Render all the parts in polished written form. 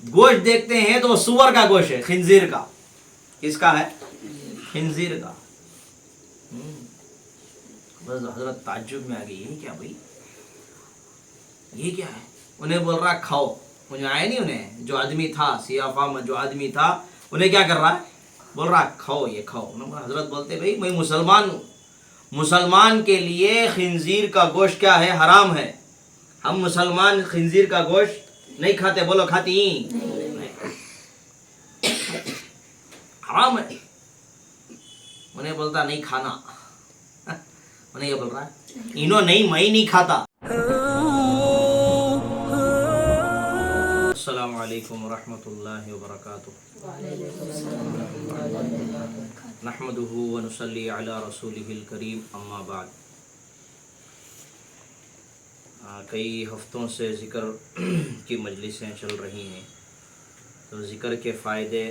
گوشت دیکھتے ہیں تو وہ سور کا گوشت ہے، خنزیر کا. کس کا ہے؟ خنزیر کا. بس حضرت تعجب میں آ گئی، یہ کیا بھائی، یہ کیا ہے؟ انہیں بول رہا کھاؤ. مجھے آیا نہیں، انہیں جو آدمی تھا سیافہ میں جو آدمی تھا انہیں کیا کر رہا ہے؟ بول رہا کھاؤ، یہ کھاؤ. حضرت بولتے بھائی میں مسلمان ہوں، مسلمان کے لیے خنزیر کا گوشت کیا ہے؟ حرام ہے. ہم مسلمان خنزیر کا گوشت نہیں کھاتے. بولو کھاتی؟ حرام ہے. انہیں بولتا نہیں کھانا. انہیں یہ بول رہا ہے انہوں نہیں، میں نہیں کھاتا. السلام علیکم ورحمۃ اللہ وبرکاتہ. نحمده ونصلی علی رسولہ الکریم، اما بعد. کئی ہفتوں سے ذکر کی مجلسیں چل رہی ہیں، تو ذکر کے فائدے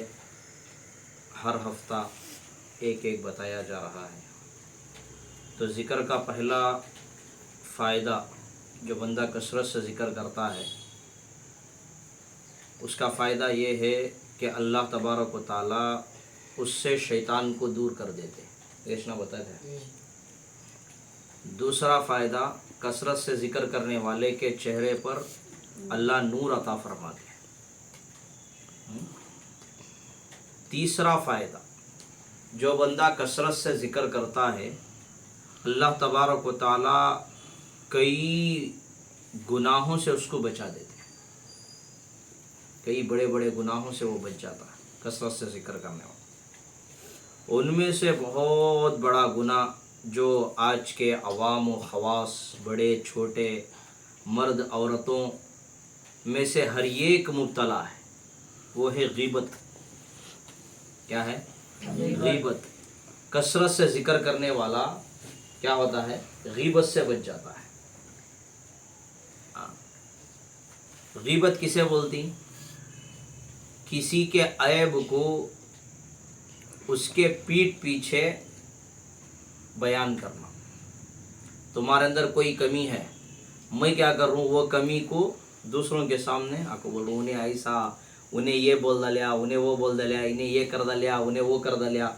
ہر ہفتہ ایک ایک بتایا جا رہا ہے. تو ذکر کا پہلا فائدہ جو بندہ کثرت سے ذکر کرتا ہے اس کا فائدہ یہ ہے کہ اللہ تبارک و تعالیٰ اس سے شیطان کو دور کر دیتے. دیشنا بتایا ہے. دوسرا فائدہ، کثرت سے ذکر کرنے والے کے چہرے پر اللہ نور عطا فرماتے ہیں. تیسرا فائدہ، جو بندہ کثرت سے ذکر کرتا ہے اللہ تبارک و تعالیٰ کئی گناہوں سے اس کو بچا دیتے ہیں. کئی بڑے بڑے گناہوں سے وہ بچ جاتا ہے کثرت سے ذکر کرنے والا. ان میں سے بہت بڑا گناہ جو آج کے عوام و خواص، بڑے چھوٹے، مرد عورتوں میں سے ہر ایک مبتلا ہے، وہ ہے غیبت. کیا ہے؟ غیبت. کثرت سے ذکر کرنے والا کیا ہوتا ہے؟ غیبت سے بچ جاتا ہے. غیبت کسے بولتی؟ کسی کے عیب کو اس کے پیٹھ پیچھے بیان کرنا. تمہارے اندر کوئی کمی ہے، میں کیا کر رہا ہوں وہ کمی کو دوسروں کے سامنے آپ کو بول رہا ہوں، انہیں ایسا، انہیں یہ بول ڈالیا، انہیں وہ بول ڈالیا، انہیں یہ کر ڈالیا، انہیں وہ کر ڈالیا.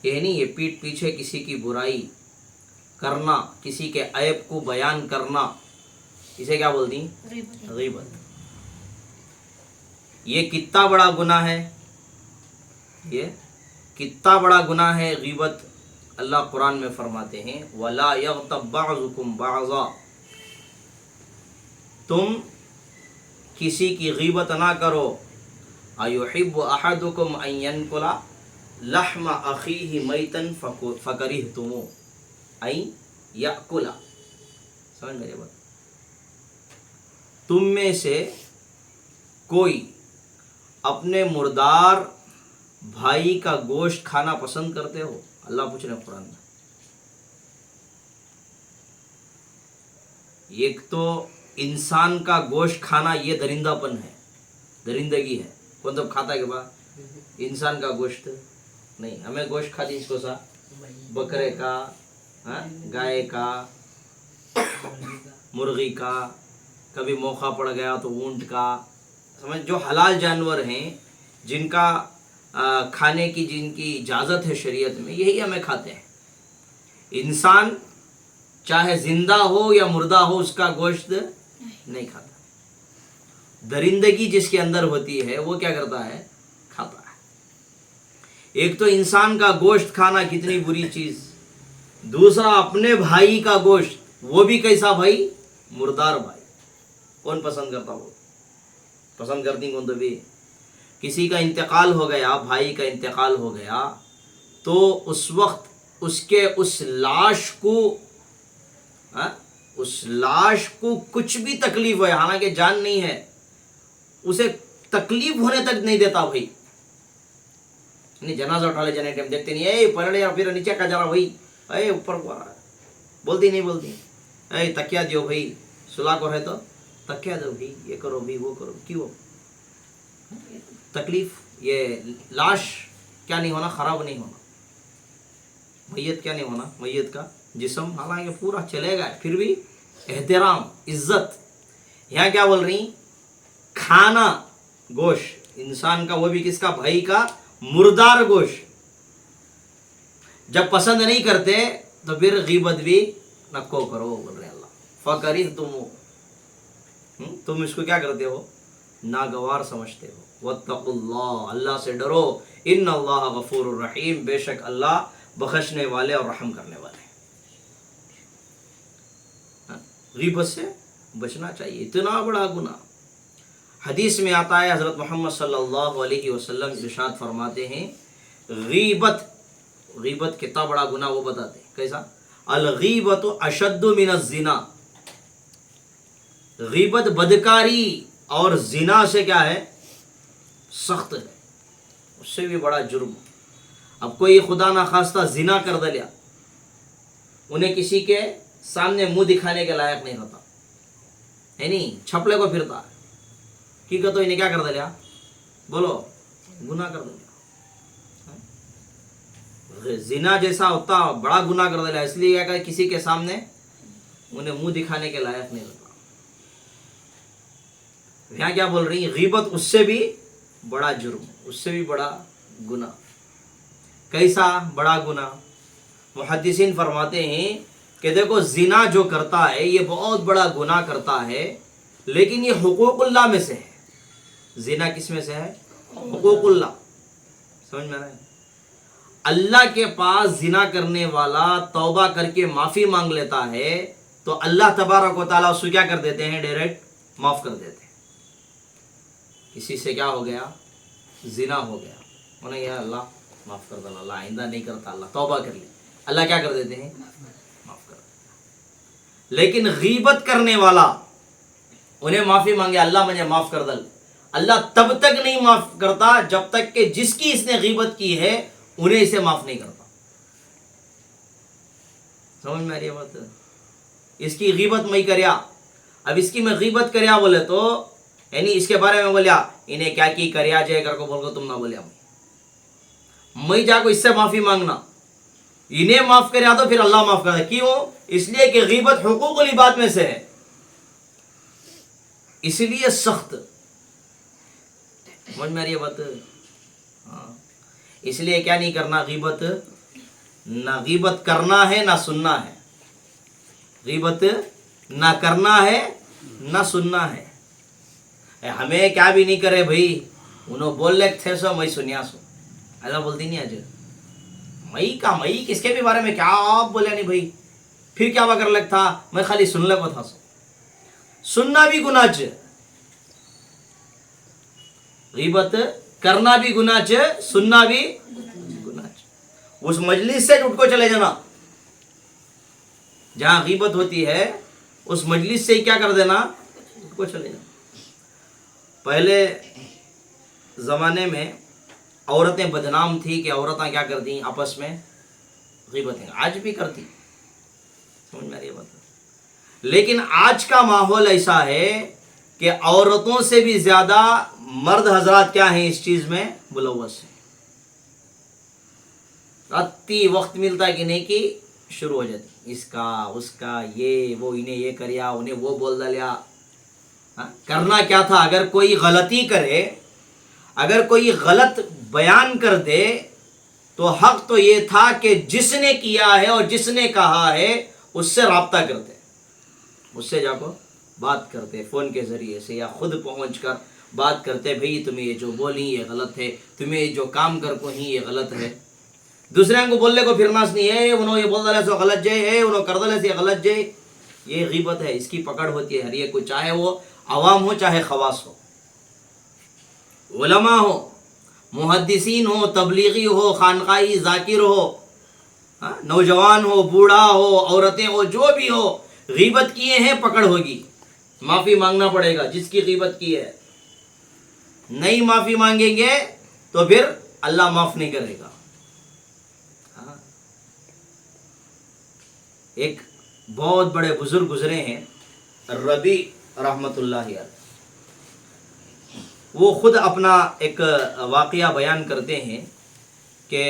یہ نہیں، یہ پیٹھ پیچھے کسی کی برائی کرنا، کسی کے عیب کو بیان کرنا، اسے کیا بولتی؟ غیبت. یہ کتنا بڑا گناہ ہے، یہ کتنا بڑا گناہ ہے غیبت. اللہ قرآن میں فرماتے ہیں وَلَا يَغْتَبْ بَعْضُكُمْ بَعْضًا، تم کسی کی غیبت نہ کرو. أَيُحِبُّ أَحَدُكُمْ أَن يَنْكُلَ لَحْمَ أَخِيهِ مَيْتًا فَكَرِهْتُمُوهُ أَن يَأْكُلَ. سمجھ میرے بات؟ تم میں سے کوئی اپنے مردار بھائی کا گوشت کھانا پسند کرتے ہو؟ اللہ پوچھ رہے ہیں قرآن میں. ایک تو انسان کا گوشت کھانا یہ درندہ پن ہے، درندگی ہے. کون تو کھاتا ہے کہ بعد انسان کا گوشت نہیں. ہمیں گوشت کھاتی اس کو سا بکرے کا، گائے کا، مرغی کا، کبھی موقع پڑ گیا تو اونٹ کا. سمجھ، جو حلال جانور ہیں جن کا کھانے کی جن کی اجازت ہے شریعت میں، یہی ہمیں کھاتے ہیں. انسان چاہے زندہ ہو یا مردہ ہو اس کا گوشت نہیں کھاتا. درندگی جس کے اندر ہوتی ہے وہ کیا کرتا ہے؟ کھاتا ہے. ایک تو انسان کا گوشت کھانا کتنی بری چیز. دوسرا اپنے بھائی کا گوشت، وہ بھی کیسا بھائی؟ مردار بھائی. کون پسند کرتا؟ وہ پسند کرتی کون؟ تو بھی کسی کا انتقال ہو گیا، بھائی کا انتقال ہو گیا، تو اس وقت اس کے اس لاش کو کچھ بھی تکلیف ہے، حالانکہ جان نہیں ہے، اسے تکلیف ہونے تک نہیں دیتا بھائی. نہیں جنازہ اٹھا لے جانے ٹائم دیکھتے نہیں، اے پلڑے یا پھر نیچے کا جا رہا بھائی، اے اوپر کو آ رہا، بولتی نہیں بولتی، اے تکیا دیو بھائی، سلا کو ہے تو تکیا دو بھائی، یہ کرو بھی، وہ کرو. کیوں تکلیف؟ یہ لاش کیا نہیں ہونا؟ خراب نہیں ہونا. میت کیا نہیں ہونا؟ میت کا جسم حالانکہ پورا چلے گا، پھر بھی احترام، عزت. یہاں کیا بول رہی؟ کھانا गोश्त इंसान का, वो भी किसका, भाई का मुर्दार गोश्त जब पसंद नहीं करते तो फिर गीबत भी नको करो, बोल रहे अल्लाह। फकरी तुम इसको क्या करते हो, नागवार समझते हो। वत्तकुल्लाह, अल्लाह से डरो। इन्नल्लाह गफूरुर रहीम, बेशक अल्लाह बख्शने वाले और रहम करने वाले। गीबत से बचना चाहिए, इतना बड़ा गुनाह। हदीस में आता है, हज़रत मोहम्मद सल्लल्लाहु अलैहि वसल्लम इरशाद फरमाते हैं, गीबत कितना बड़ा गुनाह वो बताते हैं। कैसा? अल गीबत अशद्दु मिनज़ ज़िना, गीबत बदकारी और जिना से क्या है, सख्त है, उससे भी बड़ा जुर्म। अब कोई खुदा ना खास्ता जिना कर दिया, उन्हें किसी के सामने मुंह दिखाने के लायक नहीं होता है, नहीं छपले को फिरता है कि तो इन्हें क्या कर दिया, बोलो गुनाह कर दिया। जिना जैसा होता बड़ा गुनाह कर दिया, इसलिए क्या किसी के सामने उन्हें मुंह दिखाने के लायक नहीं होता। यहाँ क्या बोल रही है, गीबत उससे भी बड़ा जुर्म, उससे भी बड़ा गुनाह। कैसा बड़ा गुनाह? मुहद्दिसीन फरमाते हैं कि देखो जिना जो करता है ये बहुत बड़ा गुनाह करता है, लेकिन ये हुकूकुल्लाह में से है। जिना किस में से है? हुकूकुल्लाह। समझ में आ रहा है? अल्लाह के पास जिना करने वाला तौबा करके माफ़ी मांग लेता है तो अल्लाह तबारक व तआला उसको क्या कर देते हैं, डायरेक्ट माफ़ कर देते हैं। किसी से क्या हो गया, जिना हो गया, उन्हें यार अल्लाह माफ़ कर दे, अल्लाह आइंदा नहीं करता, अल्लाह तौबा कर ले, अल्लाह क्या कर देते हैं, माफ़ कर देते। लेकिन गीबत करने वाला उन्हें माफ़ी मांगे, अल्लाह मुझे माफ़ कर दे, अल्लाह तब तक नहीं माफ़ करता जब तक कि जिसकी इसने गीबत की है उन्हें इसे माफ़ नहीं करता। समझ में आ रही है बात? इसकी गीबत मैं करया, अब इसकी मैं गीबत करया बोले तो यानी इसके बारे में बोलिया, इन्हें क्या की करया जाए कर को बोल को तुम ना बोलिया, मैं जाको इससे माफ़ी मांगना, इन्हें माफ़ करया तो फिर अल्लाह माफ़ कर दे। क्यों? इसलिए कि गीबत हुकूकुल इबाद में से है, इसलिए सख्त। समझ में आ रही है बात? हाँ, इसलिए क्या नहीं करना, गीबत ना गीबत करना है ना सुनना है, गीबत ना करना है ना सुनना है। हमें क्या भी नहीं करे भाई, उन्होंने बोल ले थे सो मैं सुनिया सो, ऐसा बोलती नहीं आज मई का मई किसके भी बारे में क्या आप बोले नहीं भाई, फिर क्या कर लगता, मैं खाली सुन ले को था सो। सुनना भी गुनाह च, गीबत करना भी गुनाह च, सुनना भी गुनाह च। उस मजलिस से उठ को चले जाना जहां गीबत होती है, उस मजलिस से क्या कर देना, उठ को चले जाना। पहले ज़माने में औरतें बदनाम थी कि औरतें क्या करती आपस में गीबतें, आज भी करती। समझ में आ रही है बात? लेकिन आज का माहौल ऐसा है कि औरतों से भी ज़्यादा मर्द हजरात क्या हैं इस चीज़ में मुलव्वस हैं। अति वक्त मिलता है कि नहीं कि शुरू हो जाती, इसका उसका ये वो, इन्हें ये करिया उन्हें वो बोल डालिया। करना क्या था, अगर कोई गलती करे, अगर कोई गलत बयान कर दे तो हक तो ये था कि जिसने किया है और जिसने कहा है उससे राब्ता करते, उससे जाको बात करते फ़ोन के ज़रिए से या ख़ुद पहुंचकर बात करते, भाई तुम्हें ये जो बोली ये गलत है, तुम्हें ये जो काम कर को ही ये गलत है। दूसरे को बोलने को फिरनास नहीं है, उन्होंने ये बोल डाले सो गलत जय है, उन्होंने कर डाले से गलत जय, ये गीबत है, इसकी पकड़ होती है हर एक को, चाहे वो अवाम हो चाहे खवास हो, उलमा हो, मुहद्दिसीन हो, तबलीगी हो, खानकाई जाकिर हो, नौजवान हो, बूढ़ा हो, औरतें हो, जो भी हो, गीबत किए हैं पकड़ होगी, माफ़ी मांगना पड़ेगा जिसकी गीबत की है। नहीं माफ़ी मांगेंगे तो फिर अल्लाह माफ़ नहीं करेगा। एक बहुत बड़े बुजुर्ग गुजरे हैं, रबी रहमतुल्लाह अलैह, वो खुद अपना एक वाक़या बयान करते हैं कि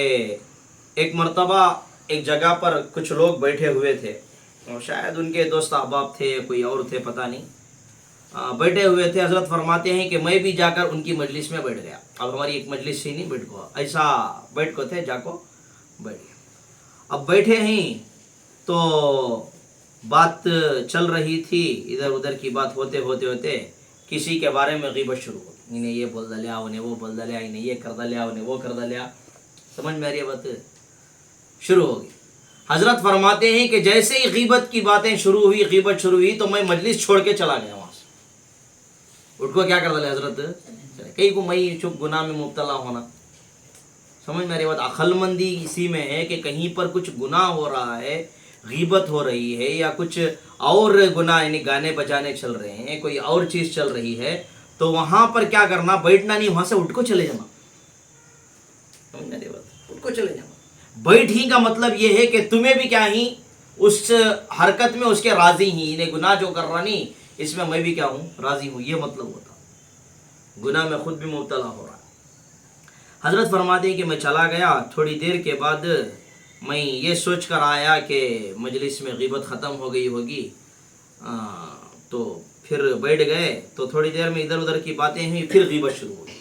एक मर्तबा एक जगह पर कुछ लोग बैठे हुए थे और शायद उनके दोस्त अहबाब थे, कोई और थे पता नहीं। बैठे हुए थे, हजरत फरमाते हैं कि मैं भी जाकर उनकी मजलिस में बैठ गया। अब हमारी एक मजलिस ही नहीं, बैठ को ऐसा बैठ को थे, जाको बैठ गया। अब बैठे हैं तो बात चल रही थी, इधर उधर की बात होते होते होते किसी के बारे में गीबत शुरू हो गई। इन्हें ये बोल डालिया, उन्हें वो बोल डालिया, इन्हें ये कर डालिया, उन्हें वो कर डालिया। समझ में आ रही है बात? शुरू हो गई। हजरत फरमाते हैं कि जैसे ही गीबत की बातें शुरू हुई, गीबत शुरू हुई, तो मैं मजलिस छोड़ के चला गया वहां से। उठ को क्या कर डाले हजरत, कहीं को मई चुप गुनाह में मुब्तला होना। समझ में आ रही बात? अक्लमंदी इसी में है कि कहीं पर कुछ गुनाह हो रहा है, गीबत हो रही है, या कुछ और गुनाह यानी गाने बजाने चल रहे हैं, कोई और चीज चल रही है, तो वहां पर क्या करना, बैठना नहीं, वहां से उठ को चले जाना। समझ में आ रही बात? उठ को चले जाना। बैठ ही का मतलब यह है कि तुम्हें भी क्या ही उस हरकत में उसके राजी ही, इन्हें गुनाह जो कर रहा नहीं इसमें मैं भी क्या हूं, राजी हूं, ये मतलब होता। गुनाह में खुद भी मुब्तला हो रहा है। हजरत फरमाते हैं कि मैं चला गया, थोड़ी देर के बाद मैं ये सोच कर आया कि मजलिस में गीबत ख़त्म हो गई होगी, तो फिर बैठ गए, तो थोड़ी देर में इधर उधर की बातें हुई, फिर गीबत शुरू हो गई।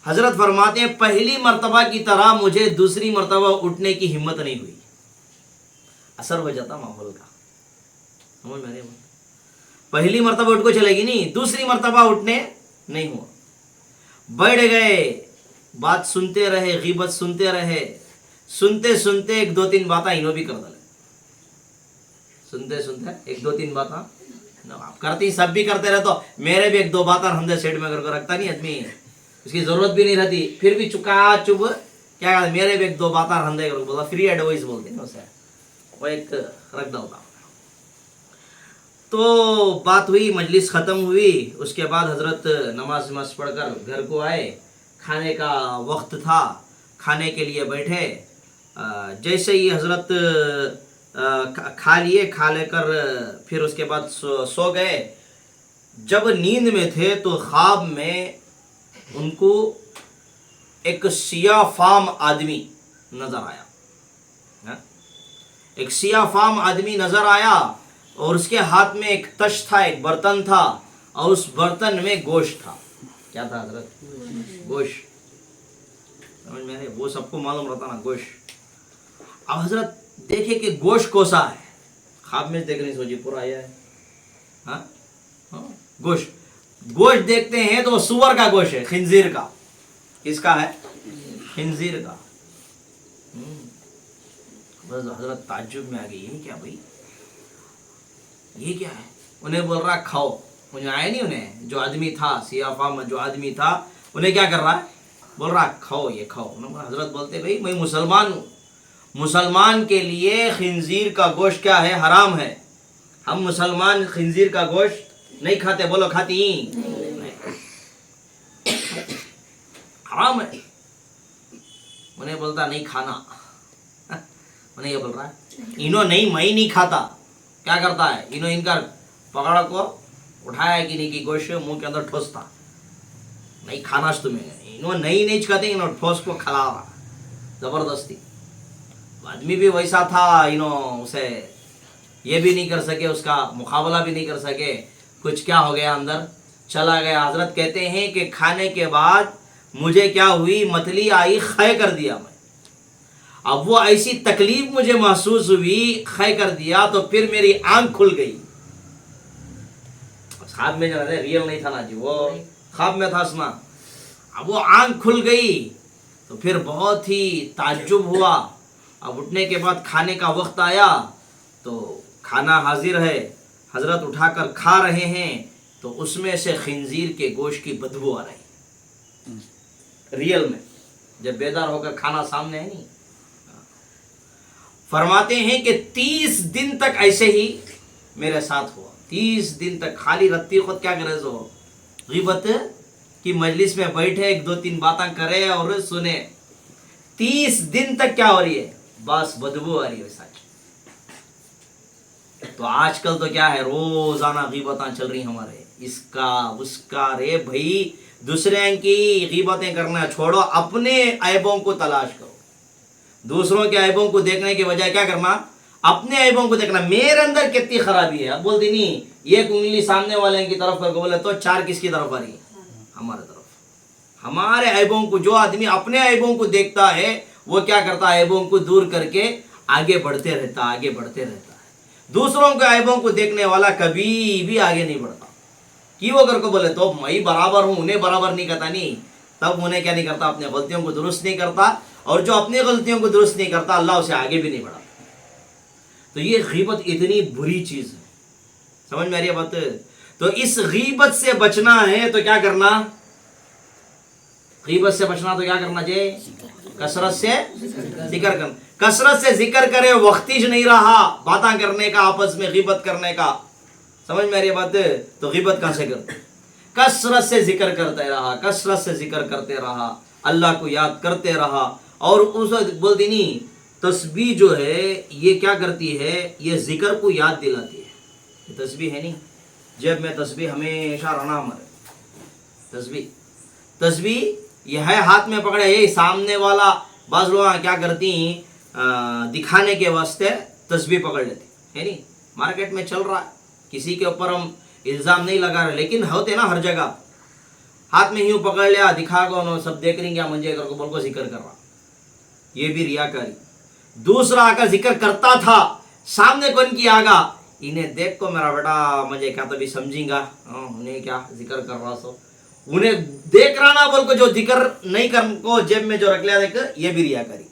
हजरत फरमाते हैं पहली मर्तबा की तरह मुझे दूसरी मर्तबा उठने की हिम्मत नहीं हुई, असर हो जाता माहौल का। समझ में? पहली मर्तबा उठ को चलेगी नहीं, दूसरी मर्तबा उठने नहीं हुआ। बैठ गए, बात सुनते रहे, गीबत सुनते रहे, सुनते सुनते एक दो तीन बातें इन्हों भी कर डाले। सुनते सुनते एक दो तीन बातें आप करती, सब भी करते रहे, तो मेरे भी एक दो बातें हमने सेट में करके रखता नहीं आदमी, उसकी जरूरत भी नहीं रहती, फिर भी चुका चुप क्या कहते, मेरे भी एक दो बातें हंदे करके बोला, फ्री एडवाइस बोलते हैं उसे, वो एक रख दो होता। तो बात हुई, मजलिस ख़त्म हुई, उसके बाद हजरत नमाज नमाज पढ़कर घर को आए, खाने का वक्त था, खाने के लिए बैठे। जैसे ही हजरत खा लिए, खा लेकर फिर उसके बाद सो गए। जब नींद में थे तो ख्वाब में उनको एक सिया फाम आदमी नजर आया। एक सिया फाम आदमी नजर आया और उसके हाथ में एक तश था, एक बर्तन था, और उस बर्तन में गोश्त था। क्या था हजरत? गोश्त। समझ में? वो सबको मालूम रहता ना, गोश्त। अब हजरत देखे कि गोश्त कोसा है, ख्वाब में देखने सोची पूरा आया है। हाँ, गोश्त। गोश्त देखते हैं तो सुअर का गोश्त है, खिंजीर का। किसका है? खिंजीर का। बस हजरत ताज्जुब में आ गई, ये क्या भाई, ये क्या है? उन्हें बोल रहा खाओ। मुझे आया नहीं, उन्हें जो आदमी था, सियाफा में जो आदमी था, उन्हें क्या कर रहा है, बोल रहा खाओ, ये खाओ। हजरत बोलते भाई मैं मुसलमान हूँ, मुसलमान के लिए खिंजीर का गोश्त क्या है, हराम है। हम मुसलमान खिंजीर का गोश्त नहीं खाते। बोलो खाती? नहीं, हराम है। उन्हें बोलता नहीं खाना। उन्हें ये बोल रहा है, इन्हों नहीं, मैं नहीं खाता। क्या करता है, इन्हों इनका पकड़ को उठाया कि नहीं, कि गोश्त मुंह के अंदर ठोसता, नहीं खाना तुम्हें। इन्हों नहीं खाते, इन्हों ठोस को खिला रहा जबरदस्ती। आदमी भी वैसा था, इन्हों उसे ये भी नहीं कर सके, उसका मुकाबला भी नहीं कर सके। कुछ क्या हो गया, अंदर चला गया। हजरत कहते हैं कि खाने के बाद मुझे क्या हुई, मतली आई, खै कर दिया मैं। अब वो ऐसी तकलीफ मुझे महसूस हुई, खै कर दिया, तो फिर मेरी आंख खुल गई। ख्वाब में जाना, रियल नहीं था ना जी, वो ख्वाब में था सुना। अब वो आंख खुल गई तो फिर बहुत ही ताज्जुब हुआ। अब उठने के बाद खाने का वक्त आया तो खाना हाजिर है, हजरत उठाकर खा रहे हैं, तो उसमें से खिंजीर के गोश्त की बदबू आ रही। रियल में जब बेदार होकर खाना सामने है नहीं। फरमाते हैं कि 30 दिन तक ऐसे ही मेरे साथ हुआ। 30 दिन तक खाली रत्ती खुद क्या करे, जो ग़ीबत की मजलिस में बैठे, एक दो तीन बातें करे और सुने। 30 दिन तक क्या हो रही है, बस बदबू आ रही है सच। तो आजकल तो क्या है, रोजाना ग़ीबतें चल रही हमारे, इसका उसका। रे भाई, दूसरे की ग़ीबतें करना छोड़ो, अपने ऐबों को तलाश करो। दूसरों के ऐबों को देखने के बजाय क्या करना, अपने ऐबों को देखना, मेरे अंदर कितनी खराबी है। अब बोलती नहीं, एक उंगली सामने वाले की तरफ करके बोले तो चार किसकी तरफ आ रही है? हमारे तरफ। हमारे ऐबों को, जो आदमी अपने ऐबों को देखता है वो क्या करता है? ऐबों को दूर करके आगे बढ़ते रहता, आगे बढ़ते रहता है। दूसरों के ऐबों को देखने वाला कभी भी आगे नहीं बढ़ता। कि वो करके बोले तो मैं बराबर हूं, उन्हें बराबर नहीं करता, नहीं, तब उन्हें क्या नहीं करता? अपनी गलतियों को दुरुस्त नहीं करता। और जो अपनी गलतियों को दुरुस्त नहीं करता, अल्लाह उसे आगे भी नहीं बढ़ाता। तो ये गीबत इतनी बुरी चीज है, समझ में आ रही है बात? तो इस गीबत से बचना है तो क्या करना? गीबत से बचना तो क्या करना चाहिए? कसरत से जिक्र करना। कसरत से जिक्र करे, वक्तीज नहीं रहा बातें करने का, आपस में गीबत करने का, समझ में आ रही है बात? तो गीबत कहां से करते? कसरत से जिक्र करते रहा, कसरत से जिक्र करते रहा, अल्लाह को याद करते रहा। और उस बोलती नहीं, तस्बीह जो है ये क्या करती है? ये जिक्र को याद दिलाती है। ये तस्बीह है नहीं, जेब में तस्बीह हमेशा रहना हमारे। तस्बीह ये है हाथ में पकड़े, ये सामने वाला बाज लोग क्या करती, दिखाने के वास्ते तस्बीह पकड़ लेती है। नहीं, मार्केट में चल रहा है, किसी के ऊपर हम इल्ज़ाम नहीं लगा रहे, लेकिन होते ना हर जगह, हाथ में यूं पकड़ लिया, दिखा को सब देख रही क्या मंजे करके बोल को जिक्र कर रहा, ये भी रियाकारी। दूसरा आकर जिक्र करता था, सामने कौन की आगा, इन्हें देख को मेरा बेटा मुझे क्या तभी समझेगा, उन्हें क्या जिक्र कर रहा, सो उन्हें देख रहा ना बोल को, जो जिक्र नहीं कर को जेब में जो रख लिया देख, ये भी रियाकारी।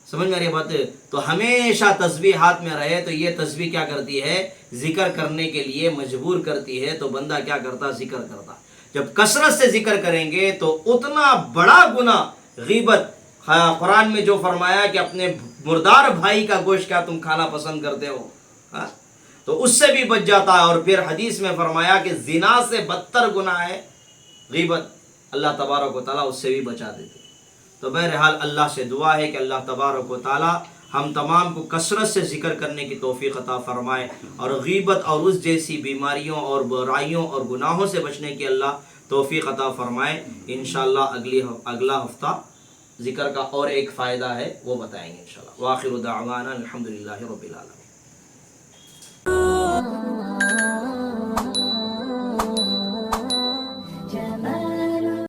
समझ में आ रही है बात? तो हमेशा तस्बीह हाथ में रहे, तो ये तस्बीह क्या करती है? जिक्र करने के लिए मजबूर करती है। तो बंदा क्या करता? जिक्र करता। जब कसरत से जिक्र करेंगे तो उतना बड़ा गुना गीबत, कुरान में जो फरमाया कि अपने मुर्दार भाई का गोश्त क्या तुम खाना पसंद करते हो, तो उससे भी बच जाता है। और फिर हदीस में फरमाया कि जिना से बदतर गुनाह है गीबत, अल्लाह तबारक व तआला उससे भी बचा देते। तो बहरहाल अल्लाह से दुआ है कि अल्लाह तबारक व तआला हम तमाम को कसरत से जिक्र करने की तौफीक अता फरमाए, और गीबत और उस जैसी बीमारियों और बुराइयों और गुनाहों से बचने की अल्लाह तौफीक अता फरमाए। इंशाअल्लाह अगला हफ्ता जिक्र का और एक फ़ायदा है वो बताएंगे इंशाअल्लाह। व आखिरु दाअवाना अल्हम्दुलिल्लाहि रब्बिल आलमीन।